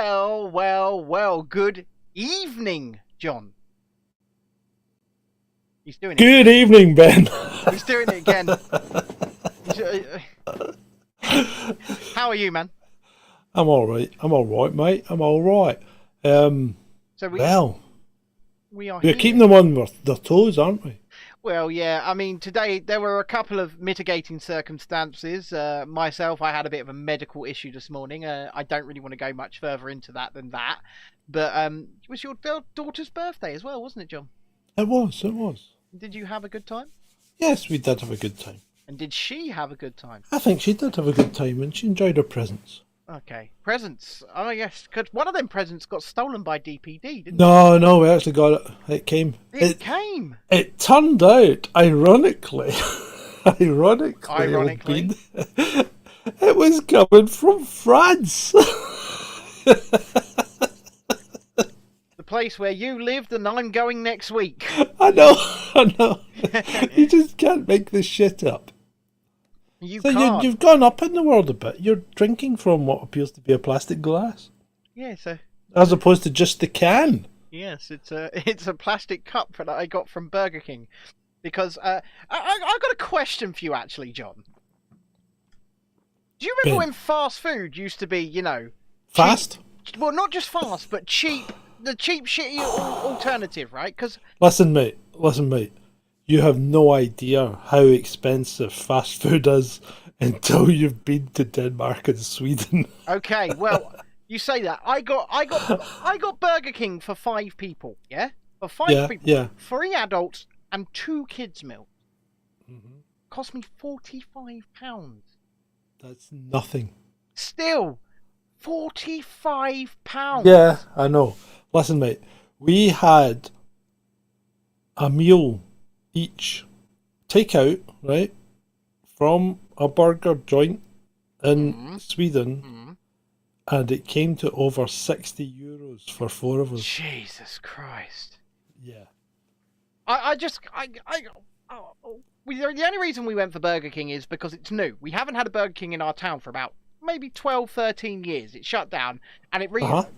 Well. Good evening, John. He's doing it. Good evening, Ben. He's doing it again. How are you, man? I'm all right. I'm all right, mate. I'm all right. So we are here. keeping them on their toes, aren't we? Well, yeah. I mean, today there were a couple of mitigating circumstances. Myself, I had a bit of a medical issue this morning. I don't really want to go much further into that than that. But it was your daughter's birthday as well, wasn't it, John? It was. Did you have a good time? Yes, we did have a good time. And did she have a good time? I think she did have a good time, and she enjoyed her presents. Okay, presents. Oh yes, because one of them presents got stolen by DPD, didn't it? No, we actually got it. It came. It came. It turned out, ironically, it was coming from France. The place where you lived, and I'm going next week. I know. You just can't make this shit up. You've gone up in the world a bit. You're drinking from what appears to be a plastic glass. Yeah, as opposed to just the can. Yes, it's a plastic cup that I got from Burger King. Because I've got a question for you, actually, John. Do you remember when fast food used to be, fast? Cheap, well, not just fast, but cheap. The cheap, shitty alternative, right? Because listen, mate. You have no idea how expensive fast food is until you've been to Denmark and Sweden. Okay, well, you say that. I got Burger King for 5 people, yeah? For 5 people. Yeah. 3 adults and 2 kids meals. Mm-hmm. Cost me £45. That's nothing. Still, £45. Yeah, I know. Listen, mate, we had a meal each, take out, right, from a burger joint in Sweden, and it came to over €60 for 4 of us. Jesus Christ. Yeah. The only reason we went for Burger King is because it's new. We haven't had a Burger King in our town for about maybe 12, 13 years. It shut down, and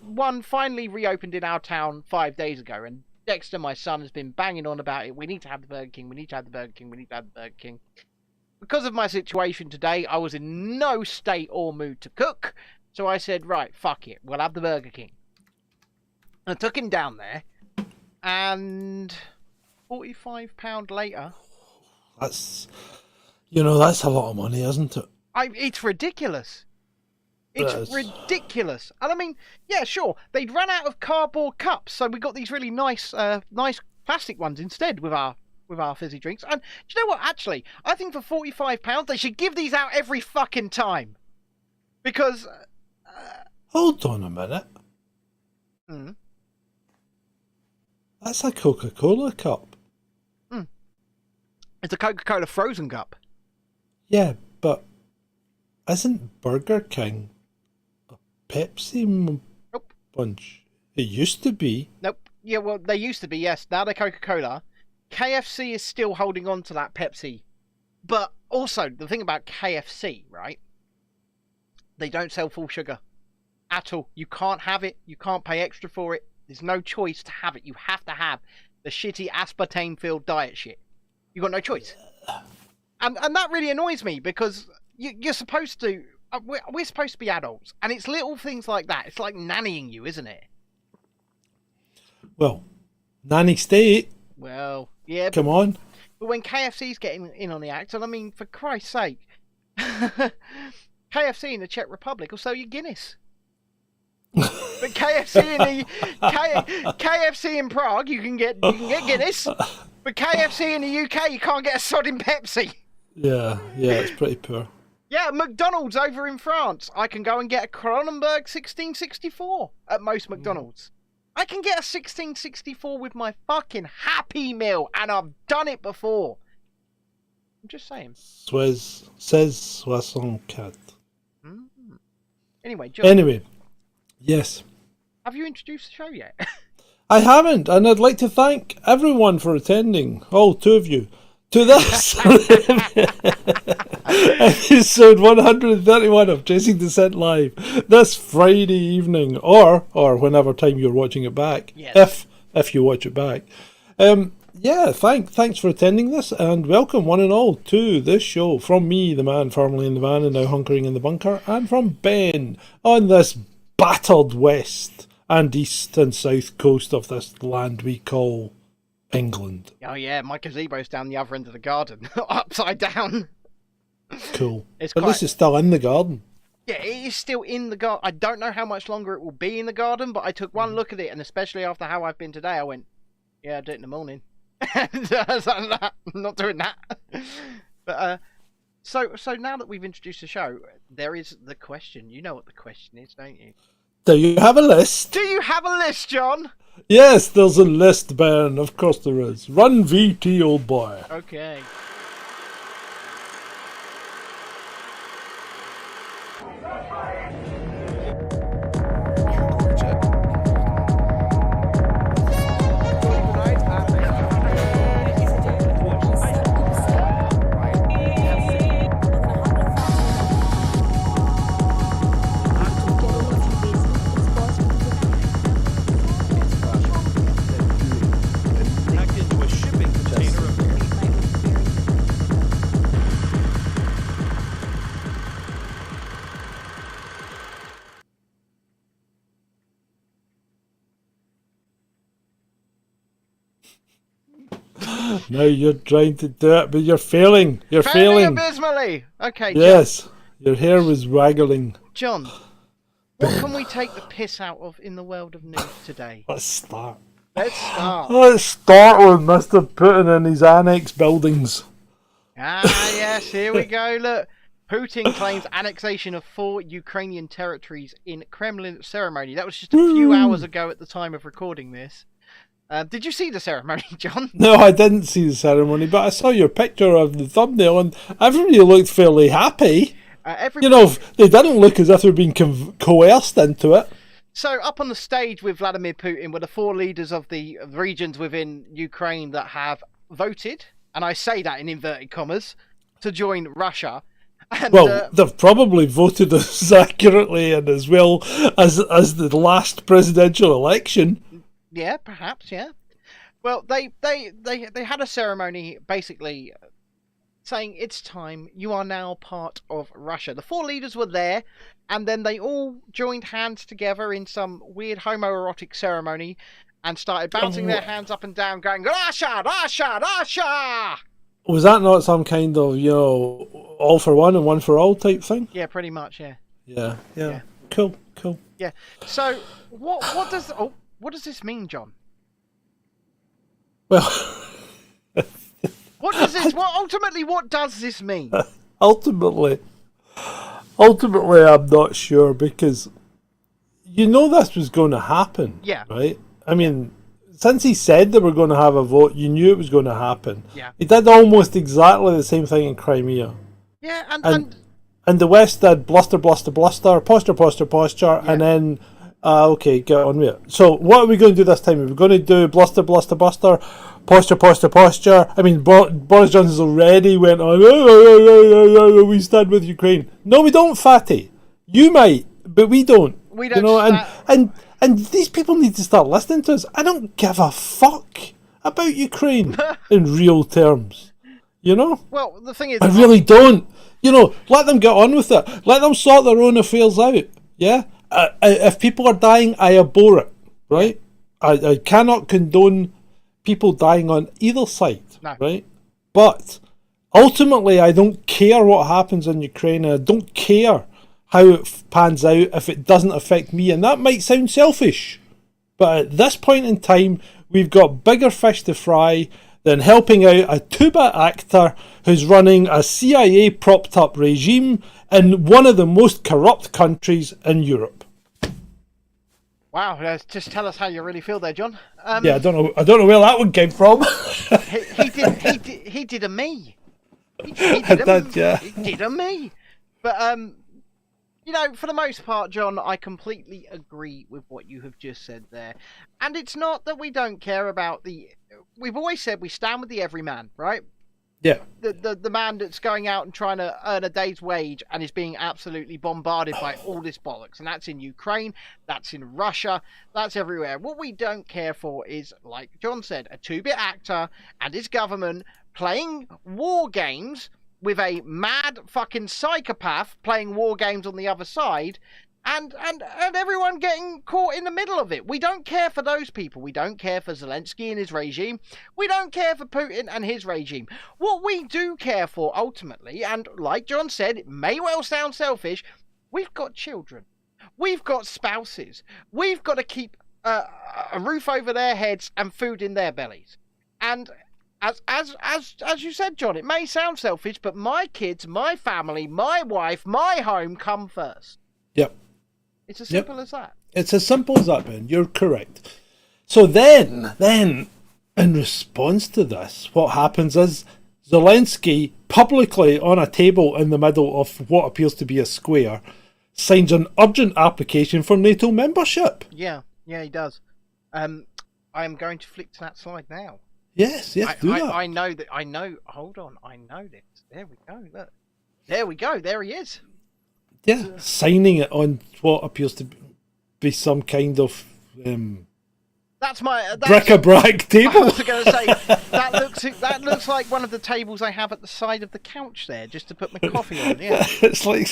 one finally reopened in our town 5 days ago, and Dexter, my son, has been banging on about it. We need to have the Burger King. We need to have the Burger King. We need to have the Burger King. Because of my situation today, I was in no state or mood to cook. So I said, right, fuck it. We'll have the Burger King. I took him down there. And £45 later. That's a lot of money, isn't it? It's ridiculous. It's ridiculous. And I mean, yeah, sure. They'd run out of cardboard cups, so we got these really nice plastic ones instead with our fizzy drinks. And do you know what? Actually, I think for £45, they should give these out every fucking time. Because hold on a minute. That's a Coca-Cola cup. It's a Coca-Cola frozen cup. Yeah, but isn't Burger King Pepsi bunch? It used to be. Nope. Yeah, well, they used to be, yes. Now they're Coca-Cola. KFC is still holding on to that Pepsi. But also, the thing about KFC, right? They don't sell full sugar at all. You can't have it. You can't pay extra for it. There's no choice to have it. You have to have the shitty aspartame-filled diet shit. You got no choice. And that really annoys me because you're supposed to... We're supposed to be adults, and it's little things like that. It's like nannying you, isn't it? Well, nanny state. Well, yeah. Come on. But when KFC's getting in on the act, and I mean, for Christ's sake, KFC in the Czech Republic will sell you Guinness. But KFC in Prague, you can get Guinness. But KFC in the UK, you can't get a sodding Pepsi. Yeah, it's pretty poor. Yeah, McDonald's over in France. I can go and get a Kronenberg 1664 at most McDonald's. I can get a 1664 with my fucking Happy Meal, and I've done it before. I'm just saying. Says 64. Anyway, John. Anyway, yes. Have you introduced the show yet? I haven't, and I'd like to thank everyone for attending. All 2 of you. to this episode 131 of Chasing Dissent Live this Friday evening, or whenever time you're watching it back. Yes. If you watch it back. Thanks for attending this, and welcome one and all to this show from me, the man formerly in the van and now hunkering in the bunker, and from Ben on this battered west and east and south coast of this land we call England. Oh yeah, my gazebo's down the other end of the garden, upside down. Cool. At least it's still in the garden. Yeah, it is still in the garden. I don't know how much longer it will be in the garden, but I took one look at it, and especially after how I've been today, I went, yeah, I'll do it in the morning. I'm not doing that. But so now that we've introduced the show, there is the question. You know what the question is, don't you? Do you have a list? Do you have a list, John? Yes, there's a list, Ben. Of course there is. Run VT, old boy. Okay. Now you're trying to do it, but you're failing. You're failing abysmally. Okay. Yes, John. Your hair was waggling. John, what can we take the piss out of in the world of news today? Let's start. Let's start with Mr. Putin and his Annex buildings. Ah, yes, here we go. Look, Putin claims annexation of 4 Ukrainian territories in Kremlin ceremony. That was just a few hours ago at the time of recording this. Did you see the ceremony, John? No, I didn't see the ceremony, but I saw your picture of the thumbnail, and everybody looked fairly happy. You know, they didn't look as if they were being coerced into it. So, up on the stage with Vladimir Putin were the 4 leaders of the regions within Ukraine that have voted, and I say that in inverted commas, to join Russia. And, well, they've probably voted as accurately and as well as the last presidential election. Yeah, perhaps, yeah. Well, they had a ceremony basically saying it's time, you are now part of Russia. The 4 leaders were there, and then they all joined hands together in some weird homoerotic ceremony and started bouncing their hands up and down, going, Russia, Russia, Russia! Was that not some kind of, all for one and one for all type thing? Yeah, pretty much, yeah. Yeah. Cool. Yeah. So, what does this mean, John? Well, what does this mean? Ultimately, I'm not sure, because this was going to happen. Yeah. Right? I mean, since he said they were going to have a vote, you knew it was going to happen. Yeah. He did almost exactly the same thing in Crimea. Yeah, and the West did bluster, posture, yeah. and then okay, get on with it. So what are we going to do this time? Are we going to do bluster, posture? I mean, Boris Johnson's already went on, we stand with Ukraine. No, we don't, fatty. You might, but we don't. We don't. And these people need to start listening to us. I don't give a fuck about Ukraine in real terms. Well, the thing is, I really don't. Let them get on with it. Let them sort their own affairs out. Yeah? If people are dying, I abhor it, right? I cannot condone people dying on either side, right? But ultimately, I don't care what happens in Ukraine. I don't care how it pans out if it doesn't affect me. And that might sound selfish, but at this point in time, we've got bigger fish to fry than helping out a tuba actor who's running a CIA propped up regime in one of the most corrupt countries in Europe. Wow, just tell us how you really feel there, John. Yeah, I don't know where that one came from. he did a me. He did a me. But for the most part, John, I completely agree with what you have just said there. And it's not that we don't care about we've always said we stand with the everyman, right? Yeah. The man that's going out and trying to earn a day's wage and is being absolutely bombarded by all this bollocks. And that's in Ukraine, that's in Russia, that's everywhere. What we don't care for is, like John said, a 2-bit actor and his government playing war games with a mad fucking psychopath playing war games on the other side. And everyone getting caught in the middle of it. We don't care for those people. We don't care for Zelensky and his regime. We don't care for Putin and his regime. What we do care for, ultimately, and like John said, it may well sound selfish, we've got children. We've got spouses. We've got to keep a roof over their heads and food in their bellies. And as you said, John, it may sound selfish, but my kids, my family, my wife, my home come first. Yep. It's as simple as that. It's as simple as that, Ben. You're correct. So then, in response to this, what happens is Zelensky, publicly on a table in the middle of what appears to be a square, signs an urgent application for NATO membership. Yeah, he does. I am going to flick to that slide now. Yes, do that. I know. Hold on, I know this. There we go. Look. There we go. There he is. Yeah, signing it on what appears to be some kind of bric-a-brac table. I was going to say that looks like one of the tables I have at the side of the couch there, just to put my coffee on. Yeah, it's like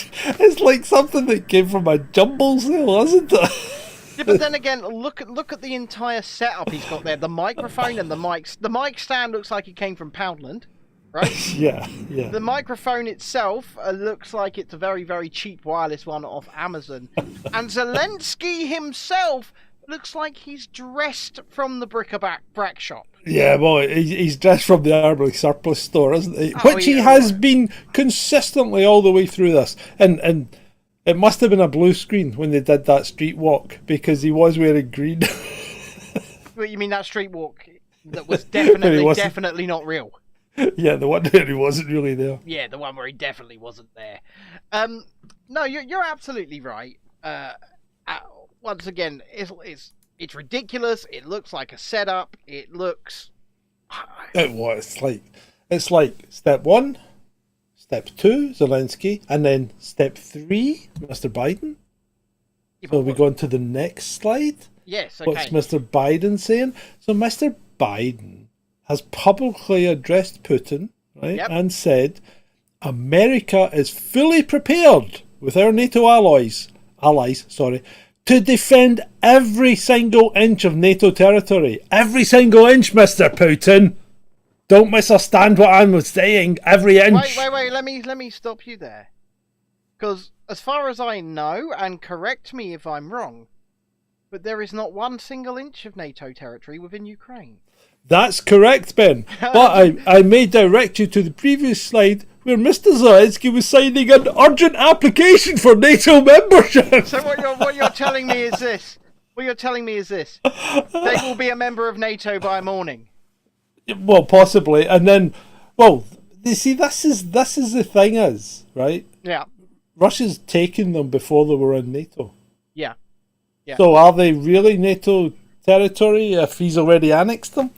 something that came from a jumble sale, isn't it? Yeah, but then again, look at the entire setup he's got there. The microphone and the mics. The mic stand looks like it came from Poundland. Right? Yeah. The microphone itself looks like it's a very, very cheap wireless one off Amazon. And Zelensky himself looks like he's dressed from the bric-a-brac shop. Yeah, well, he's dressed from the Army Surplus store, isn't he? Which he has been consistently all the way through this. And it must have been a blue screen when they did that street walk, because he was wearing green. What, you mean that street walk that was definitely not real? Yeah, the one where he wasn't really there. Yeah, the one where he definitely wasn't there. No, you're absolutely right. Once again, it's ridiculous. It looks like a setup. It looks. It's like step 1, step 2, Zelensky, and then step 3, Mr. Biden. Yeah, so we go on to the next slide. Yes. Okay. What's Mr. Biden saying? So Mr. Biden has publicly addressed Putin, right, and said, America is fully prepared with our NATO allies, to defend every single inch of NATO territory. Every single inch, Mr. Putin. Don't misunderstand what I'm saying. Every inch. Wait. Let me stop you there. Because as far as I know, and correct me if I'm wrong, but there is not one single inch of NATO territory within Ukraine. That's correct, Ben. But I may direct you to the previous slide where Mr. Zelensky was signing an urgent application for NATO membership. So what you're telling me is this. They will be a member of NATO by morning. Well, possibly. And then, well, you see, this is the thing is, right? Yeah. Russia's taken them before they were in NATO. Yeah. So are they really NATO territory if he's already annexed them?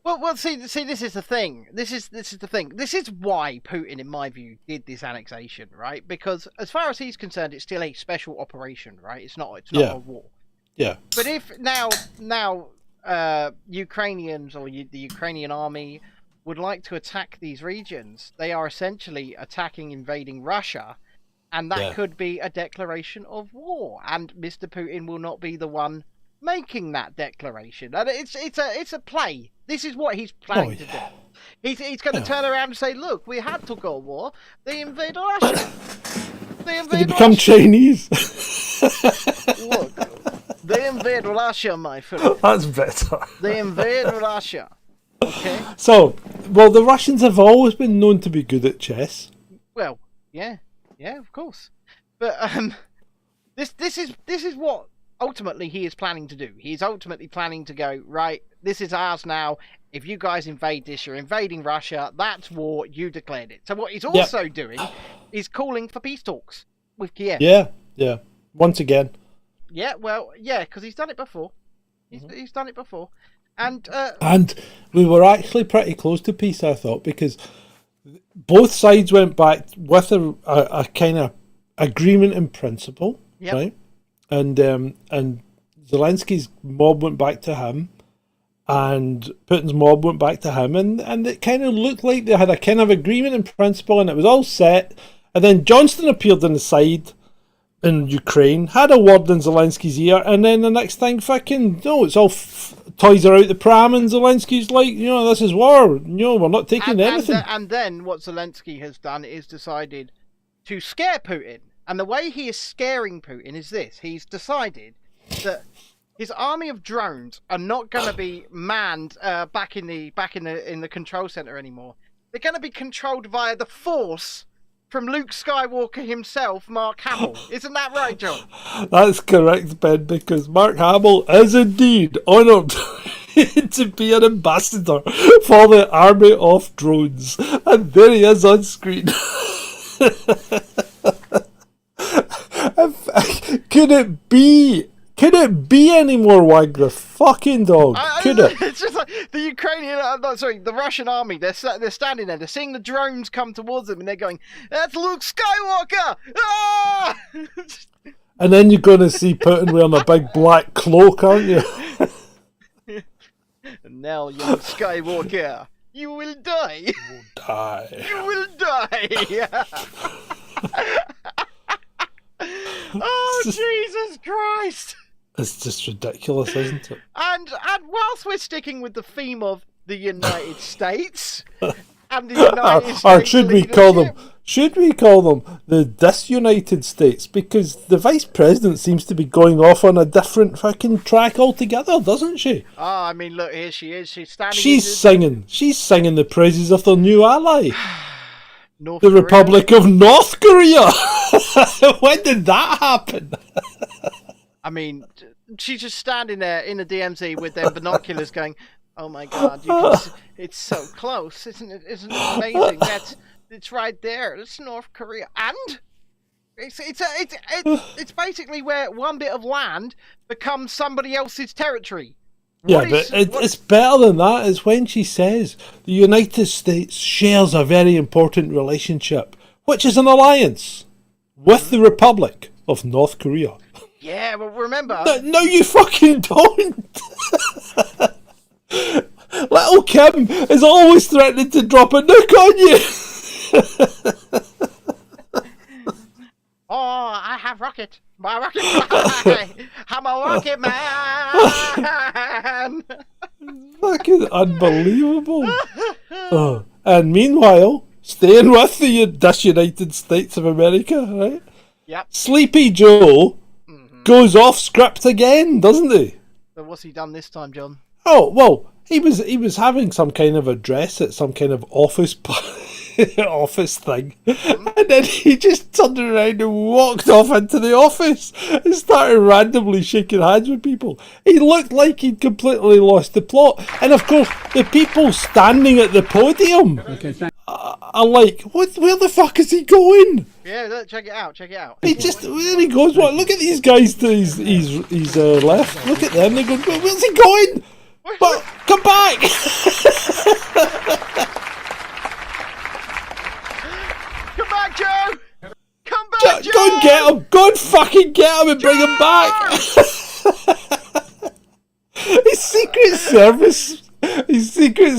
Well, see, this is the thing. This is the thing. This is why Putin, in my view, did this annexation, right? Because as far as he's concerned, it's still a special operation, right? It's not a war. Yeah. But if now Ukrainians or the Ukrainian army would like to attack these regions, they are essentially invading Russia, and that could be a declaration of war. And Mr. Putin will not be the one making that declaration. And it's a play. This is what he's planning to do. He's going to turn around and say, "Look, we had to go war. They invade Russia. They become Chinese." Look, they invade Russia, my friend. That's better. They invade Russia. Okay. So, well, the Russians have always been known to be good at chess. Well, yeah, of course. But this is what ultimately he is planning to do. He's ultimately planning to go, right, this is ours now. If you guys invade this, you're invading Russia. That's war. You declared it. So what he's also doing is calling for peace talks with Kiev. Yeah. Once again. Yeah, well, yeah, because he's done it before. He's done it before. And we were actually pretty close to peace, I thought, because both sides went back with a kind of agreement in principle, right? And Zelensky's mob went back to him, and Putin's mob went back to him, and it kind of looked like they had a kind of agreement in principle, and it was all set. And then Johnston appeared on the side in Ukraine, had a word in Zelensky's ear, and then the next thing, it's all toys are out the pram, and Zelensky's like, this is war. We're not taking anything. And then what Zelensky has done is decided to scare Putin. And the way he is scaring Putin is this: he's decided that his army of drones are not going to be manned back in the control center anymore. They're going to be controlled via the Force from Luke Skywalker himself, Mark Hamill. Isn't that right, John? That's correct, Ben, because Mark Hamill is indeed honoured to be an ambassador for the army of drones, and there he is on screen. Could it be any more wag the fucking dog? Could it? It's just like the Russian army. They're standing there. They're seeing the drones come towards them, and they're going, "That's Luke Skywalker!" Ah! And then you're going to see Putin wearing a big black cloak, aren't you? And now, young Skywalker, you will die. You will die. You will die. Oh, Jesus Christ! It's just ridiculous, isn't it? And whilst we're sticking with the theme of the United States and the United States, or should we call them the disunited states? Because the vice president seems to be going off on a different fucking track altogether, doesn't she? Oh, I mean, look, here she is. She's standing. She's singing the praises of their new ally. North the Korea. Republic of North Korea. When did that happen? I mean, she's just standing there in the DMZ with them binoculars going, "Oh my God, it's so close, isn't it? Isn't it amazing? It's right there. It's North Korea." And it's basically where one bit of land becomes somebody else's territory. It's better than that. It's when she says the United States shares a very important relationship, which is an alliance with the Republic of North Korea. Yeah, well, remember... No, you fucking don't! Little Kim is always threatening to drop a nuke on you! Oh, I have rocket. My rocket fly. I'm a rocket man. Fucking unbelievable. And meanwhile, staying with the Disunited States of America, right? Yep. Sleepy Joe goes off script again, doesn't he? So what's he done this time, John? Oh, well, he was having some kind of address at some kind of office thing, and then he just turned around and walked off into the office and started randomly shaking hands with people. He looked like he'd completely lost the plot, and of course the people standing at the podium are like, "Where the fuck is he going?" Yeah, look, check it out. He just, there he goes. What? Look at these guys to his left. Look at them. They go, "Where's he going? But come back!" Come back, Joe! Come back, Joe! Go and get him! Go and fucking get him and bring him back! His Secret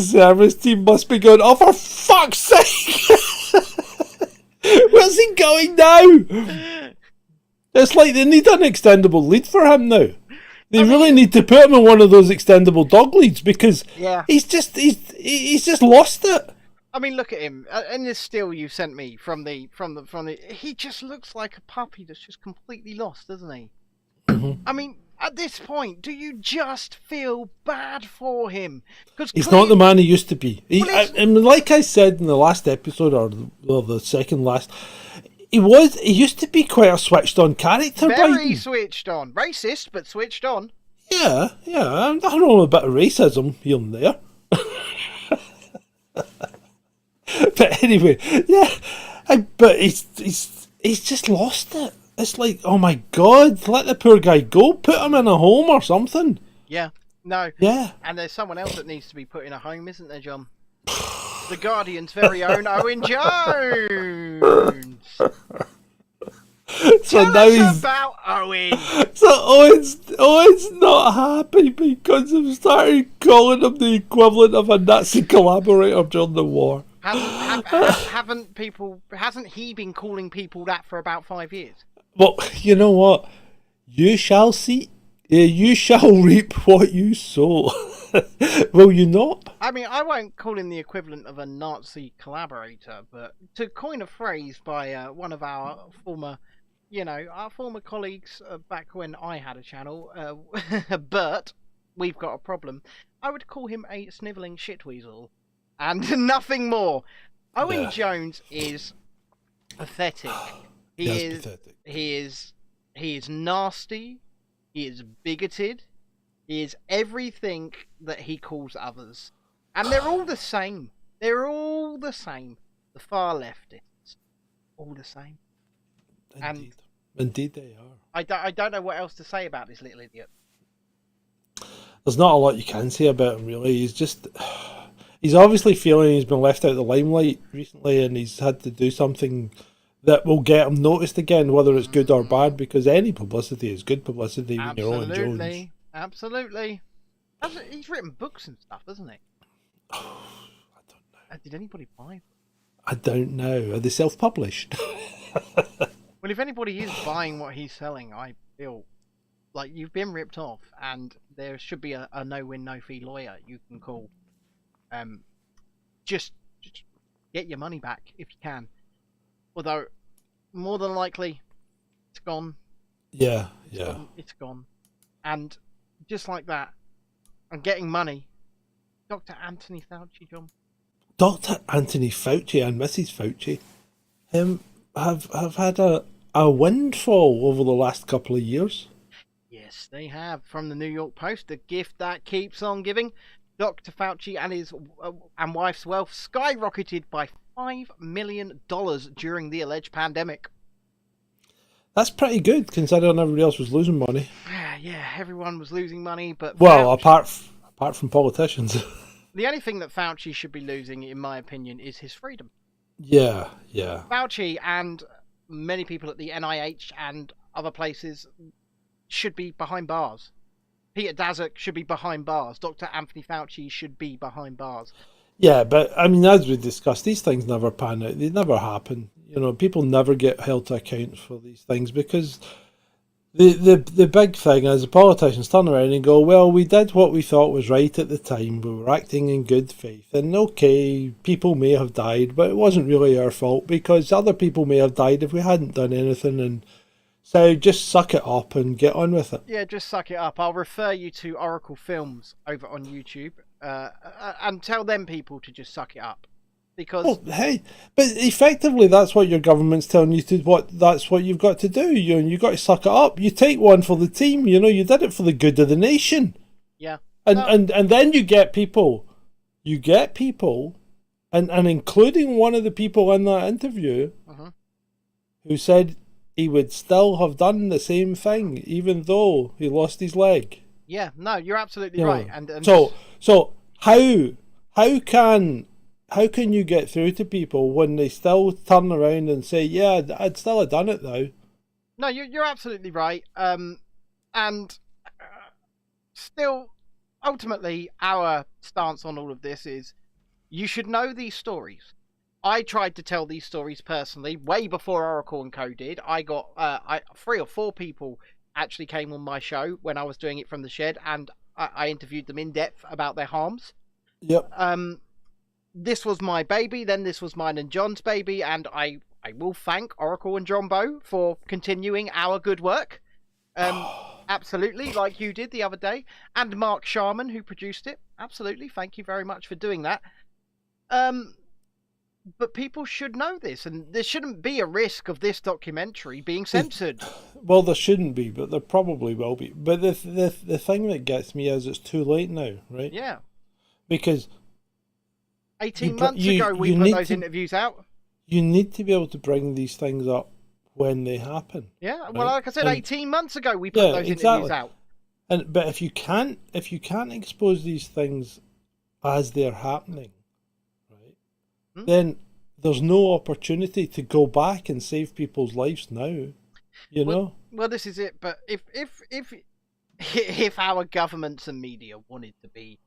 Service team must be going, "Oh, for fuck's sake!" Where's he going now? It's like they need an extendable lead for him now. They really need to put him in one of those extendable dog leads, because he's just lost it. I mean, look at him. In this still you sent me from the he just looks like a puppy that's just completely lost, doesn't he? Mm-hmm. I mean, at this point, do you just feel bad for him? Because he's not the man he used to be. And like I said in the last episode, or the second last, he used to be quite a switched on character. Very switched on. Racist, but switched on. Yeah. I know a bit of racism here and there. But anyway, but he's just lost it. It's like, oh my God, let the poor guy go. Put him in a home or something. Yeah. No. Yeah. And there's someone else that needs to be put in a home, isn't there, John? The Guardian's very own Owen Jones. So Tell now us he's about Owen. so Owen's not happy because I've started calling him the equivalent of a Nazi collaborator during the war. Hasn't he been calling people that for about 5 years? Well, you know what? You shall see. You shall reap what you sow. Will you not? I mean, I won't call him the equivalent of a Nazi collaborator, but to coin a phrase by one of our former colleagues back when I had a channel, Bert, we've got a problem. I would call him a snivelling shitweasel, and nothing more. Owen Jones is pathetic. He is pathetic. He is nasty. He is bigoted. He is everything that he calls others. And they're all the same. They're all the same. The far leftists. All the same. Indeed they are. I don't know what else to say about this little idiot. There's not a lot you can say about him, really. He's obviously feeling he's been left out of the limelight recently, and he's had to do something that will get him noticed again, whether it's good or bad, because any publicity is good publicity when you're Owen Jones. Absolutely. He's written books and stuff, hasn't he? Oh, I don't know. Did anybody buy them? I don't know. Are they self-published? Well, if anybody is buying what he's selling, I feel like you've been ripped off, and there should be a no-win, no-fee lawyer you can call. Just get your money back if you can. Although, more than likely, it's gone. Yeah. It's gone. And just like that, and getting money, Dr. Anthony Fauci, John. Dr. Anthony Fauci and Mrs. Fauci have had a windfall over the last couple of years. Yes, they have. From the New York Post, the gift that keeps on giving. Dr. Fauci and his and wife's wealth skyrocketed by $5 million during the alleged pandemic. That's pretty good, considering everybody else was losing money. Yeah, everyone was losing money, but well, Fauci, apart from politicians. The only thing that Fauci should be losing, in my opinion, is his freedom. Yeah. Fauci and many people at the NIH and other places should be behind bars. Peter Daszak should be behind bars. Dr. Anthony Fauci should be behind bars. Yeah, but I mean, as we discussed, these things never pan out. They never happen. You know, people never get held to account for these things because the big thing is the politicians turn around and go, well, we did what we thought was right at the time. We were acting in good faith. And okay, people may have died, but it wasn't really our fault because other people may have died if we hadn't done anything. And so just suck it up and get on with it. Yeah, just suck it up. I'll refer you to Oracle Films over on YouTube and tell them people to just suck it up. Because hey, but effectively that's what your government's telling you to that's what you've got to do. You've got to suck it up. You take one for the team, you did it for the good of the nation. Yeah. And then you get people. And including one of the people in that interview who said he would still have done the same thing, even though he lost his leg. Yeah, no, you're absolutely right. And so how can you get through to people when they still turn around and say, yeah, I'd still have done it though? No, you're absolutely right. And still, ultimately, our stance on all of this is you should know these stories. I tried to tell these stories personally way before Oracle & Co. did. I got 3 or 4 people actually came on my show when I was doing it from the shed, and I interviewed them in depth about their harms. Yep. This was my baby, then this was mine and John's baby, and I will thank Oracle and Jumbo for continuing our good work. Absolutely, like you did the other day. And Mark Sharman, who produced it. Absolutely, thank you very much for doing that. But people should know this, and there shouldn't be a risk of this documentary being censored. Well, there shouldn't be, but there probably will be. But the thing that gets me is it's too late now, right? Yeah. Because 18 months ago we put those interviews out. You need to be able to bring these things up when they happen. Yeah, well, right? Like I said, 18 months ago we put those interviews out. But if you can't expose these things as they're happening, right, then there's no opportunity to go back and save people's lives now. You know? Well, this is it. But if our governments and media wanted to be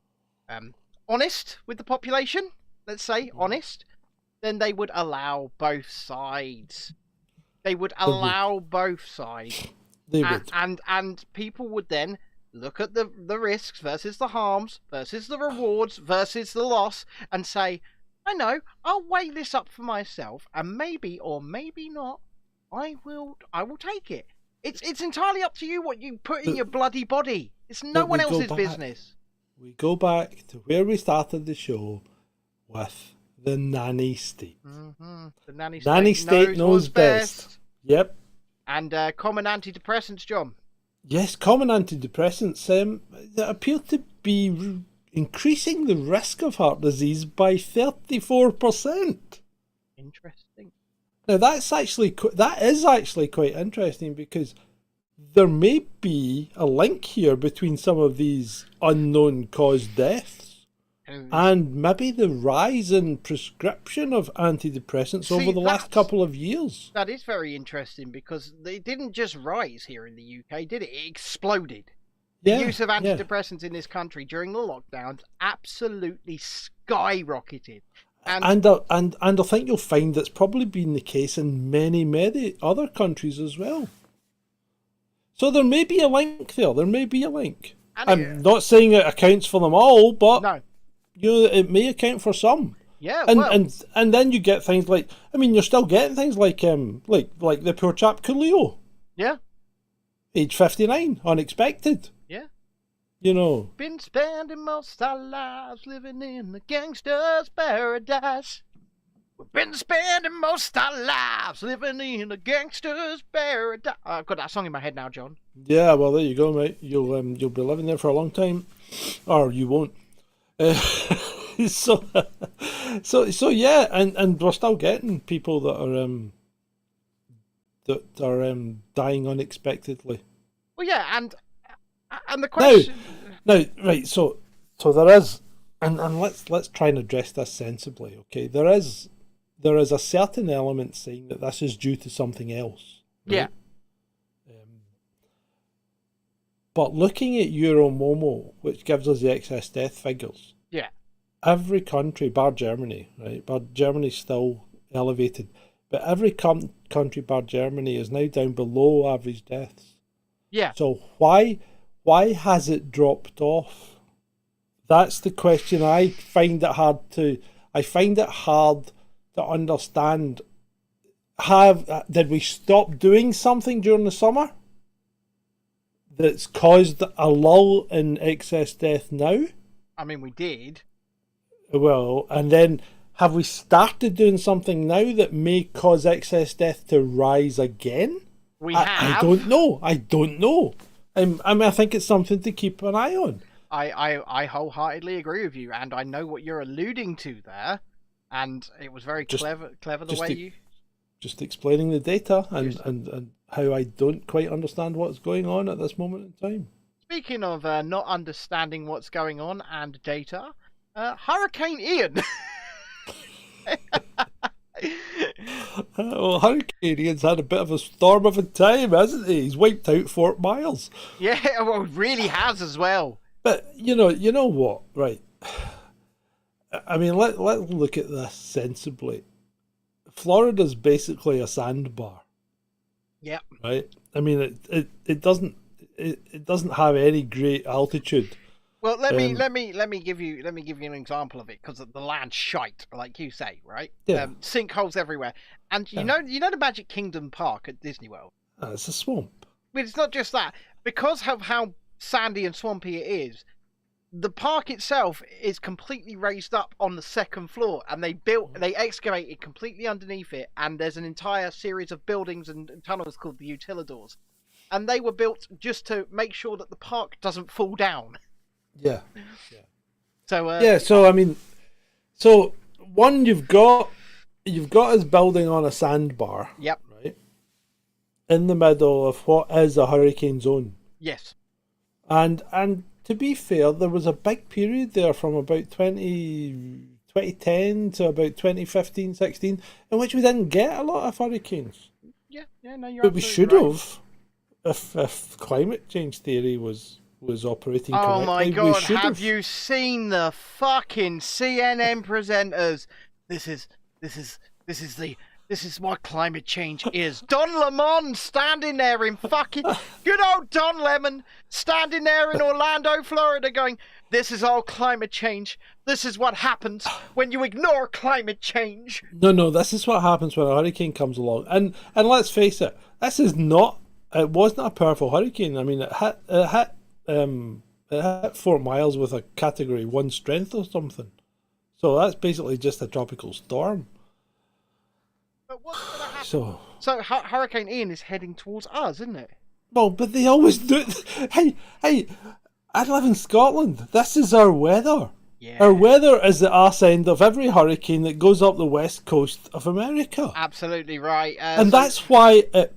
honest with the population, let's say honest, then they would allow both sides. They would allow both sides. They would. And people would then look at the risks versus the harms versus the rewards versus the loss and say, I know, I'll weigh this up for myself, and maybe or maybe not, I will take it. It's entirely up to you what you put in your bloody body. It's no one else's business. We go back to where we started the show with the nanny state. Mm-hmm. The nanny state knows best. Yep. And common antidepressants, John. Yes, common antidepressants that appear to be increasing the risk of heart disease by 34%. Interesting. Now that is actually quite interesting, because there may be a link here between some of these unknown cause deaths and maybe the rise in prescription of antidepressants over the last couple of years. That is very interesting, because it didn't just rise here in the UK, did it? It exploded. The use of antidepressants in this country during the lockdowns absolutely skyrocketed. And I think you'll find that's probably been the case in many other countries as well. So there may be a link there. There may be a link. I'm not saying it accounts for them all, but no. It may account for some. Yeah, and then you get things like, you're still getting things like the poor chap Coolio. Yeah. Age 59, unexpected. Yeah. Been spending most our lives living in the gangster's paradise. We've been spending most our lives living in a gangster's paradise. I've got that song in my head now, John. Yeah, well, there you go, mate. You'll be living there for a long time, or you won't. So yeah, and we're still getting people that are dying unexpectedly. Well, yeah, and the question now, right? So there is, and let's try and address this sensibly. Okay, there is a certain element saying that this is due to something else. Right? Yeah. But looking at Euromomo, which gives us the excess death figures, yeah, every country, bar Germany, right? But Germany's still elevated, but every country bar Germany is now down below average deaths. Yeah. So why has it dropped off? That's the question. I find it hard to understand. Did we stop doing something during the summer that's caused a lull in excess death now? We did. Well, and then have we started doing something now that may cause excess death to rise again? We have. I don't know. I think it's something to keep an eye on. I wholeheartedly agree with you, and I know what you're alluding to there, and it was very clever the way you... Just explaining the data and how I don't quite understand what's going on at this moment in time. Speaking of not understanding what's going on and data, Hurricane Ian. Well, Hurricane Ian's had a bit of a storm of a time, hasn't he? He's wiped out Fort Myers. Yeah, well, it really has as well. But you know what, right? Let's look at this sensibly. Florida's basically a sandbar. Yeah. Right. It doesn't have any great altitude. Well, let me give you an example of it, because the land's shite, like you say, right? Yeah. Sinkholes everywhere, and you know the Magic Kingdom Park at Disney World. It's a swamp. But it's not just that, because of how sandy and swampy it is. The park itself is completely raised up on the second floor, and they excavated completely underneath it, and there's an entire series of buildings and tunnels called the Utilidors, and they were built just to make sure that the park doesn't fall down. Yeah. So so one you've got us building on a sandbar. Yep. Right. In the middle of what is a hurricane zone. Yes. And to be fair, there was a big period there from about 2010 to about 2015, 16, in which we didn't get a lot of hurricanes. Yeah, no, you're But we absolutely should right. have, if climate change theory was operating Oh correctly. my we god, should have you seen the fucking CNN presenters? This is what climate change is. Don Lemon standing there in fucking good old Don Lemon standing there in Orlando, Florida, going, "This is all climate change. This is what happens when you ignore climate change." No, this is what happens when a hurricane comes along. And let's face it, this is not. It wasn't a powerful hurricane. I mean, it hit Fort Myers with a Category 1 strength or something. So that's basically just a tropical storm. But what's going to happen? So Hurricane Ian is heading towards us, isn't it? Well, but they always do. Hey, I live in Scotland. This is our weather. Yeah. Our weather is the arse end of every hurricane that goes up the west coast of America. Absolutely right. And that's why it